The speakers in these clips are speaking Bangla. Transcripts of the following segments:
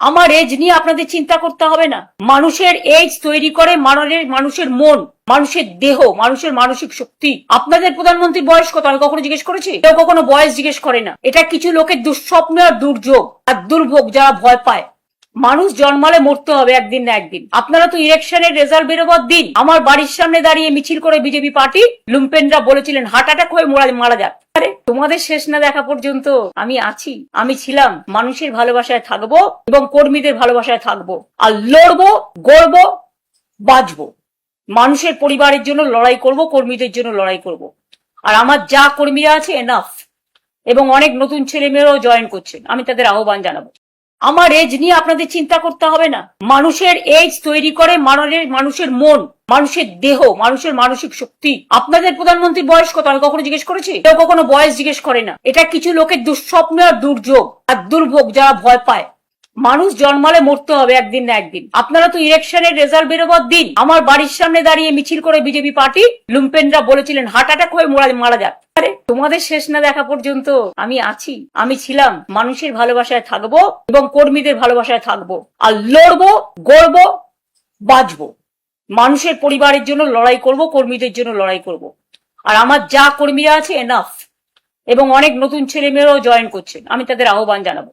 আমার এজ নিয়ে আপনাদের চিন্তা করতে হবে না। মানুষের এজ তৈরি করে মানুষের মন, মানুষের দেহ, মানুষের মানসিক শক্তি। আপনাদের প্রধানমন্ত্রীর বয়স কত আমি কখনো জিজ্ঞেস করেছি? কেউ কখনো বয়স জিজ্ঞেস করে না। এটা কিছু লোকের দুঃস্বপ্ন আর দুর্যোগ আর দুর্ভোগ, যারা ভয় পায়। মানুষ জন্মালে মরতে হবে একদিন না একদিন। আপনারা তো ইলেকশনের রেজাল্ট বেরোবার দিন আমার বাড়ির সামনে দাঁড়িয়ে মিছিল করে বিজেপি পার্টি লুম্পেনরা বলেছিলেন হার্ট অ্যাটাক হয়ে মারা যাক। আরে তোমাদের শেষ না দেখা পর্যন্ত আমি আছি, আমি ছিলাম। মানুষের ভালোবাসায় থাকবো এবং কর্মীদের ভালোবাসায় থাকবো, আর লড়বো, গড়বো, বাঁচবো। মানুষের পরিবারের জন্য লড়াই করব, কর্মীদের জন্য লড়াই করব। আর আমার যা কর্মীরা আছে এনাফ, এবং অনেক নতুন ছেলে মেয়েরাও জয়েন করছেন, আমি তাদের আহ্বান জানাবো। আমার এজ নিয়ে আপনাদের চিন্তা করতে হবে না। মানুষের এজ তৈরি করে মানুষের মন, মানুষের দেহ, মানুষের মানসিক শক্তি। আপনাদের প্রধানমন্ত্রীর বয়স কত আমি কখনো জিজ্ঞেস করেছি? কেউ কখনো বয়স জিজ্ঞেস করে না। এটা কিছু লোকের দুঃস্বপ্ন আর দুর্যোগ আর দুর্ভোগ, যারা ভয় পায়। মানুষ জন্মালে মরতে হবে একদিন না একদিন। আপনারা তো ইলেকশনের রেজাল্ট বেরোবার দিন আমার বাড়ির সামনে দাঁড়িয়ে মিছিল করে বিজেপি পার্টি লুম্পেনরা বলেছিলেন হার্ট অ্যাটাক হয়ে মারা যাক। আরে তোমাদের শেষ না দেখা পর্যন্ত আমি আছি, আমি ছিলাম। মানুষের ভালোবাসায় থাকবো এবং কর্মীদের ভালোবাসায় থাকবো, আর লড়বো, গড়বো, বাঁচবো। মানুষের পরিবারের জন্য লড়াই করব, কর্মীদের জন্য লড়াই করব। আর আমার যা কর্মীরা আছে এনাফ, এবং অনেক নতুন ছেলে মেয়েরাও জয়েন করছেন, আমি তাদের আহ্বান জানাবো।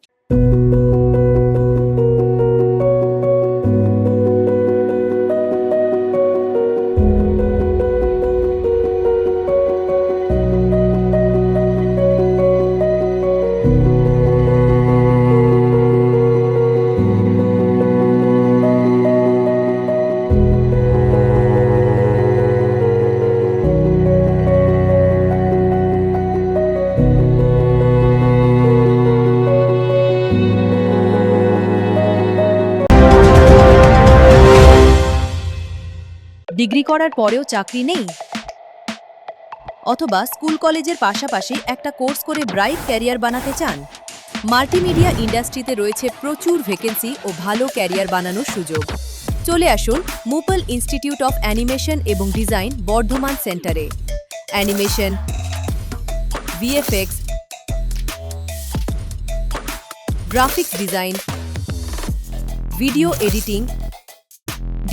ডিগ্রি করার পরেও চাকরি নেই, অথবা স্কুল কলেজের পাশাপাশি একটা কোর্স করে ব্রাইট ক্যারিয়ার বানাতে চান? মাল্টিমিডিয়া ইন্ডাস্ট্রিতে রয়েছে প্রচুর ভ্যাকেন্সি ও ভালো ক্যারিয়ার বানানোর সুযোগ। চলে আসুন মুপল ইনস্টিটিউট অফ অ্যানিমেশন এবং ডিজাইন বর্ধমান সেন্টারে। Animation, VFX, graphics design, video editing,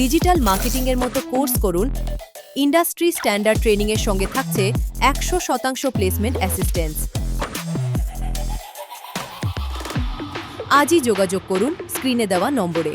digital marketing এর মতো কোর্স করুন। ইন্ডাস্ট্রি স্ট্যান্ডার্ড ট্রেনিং এর সঙ্গে থাকছে 100% প্লেসমেন্ট অ্যাসিস্ট্যান্স। আজই যোগাযোগ করুন স্ক্রিনে দেওয়া নম্বরে।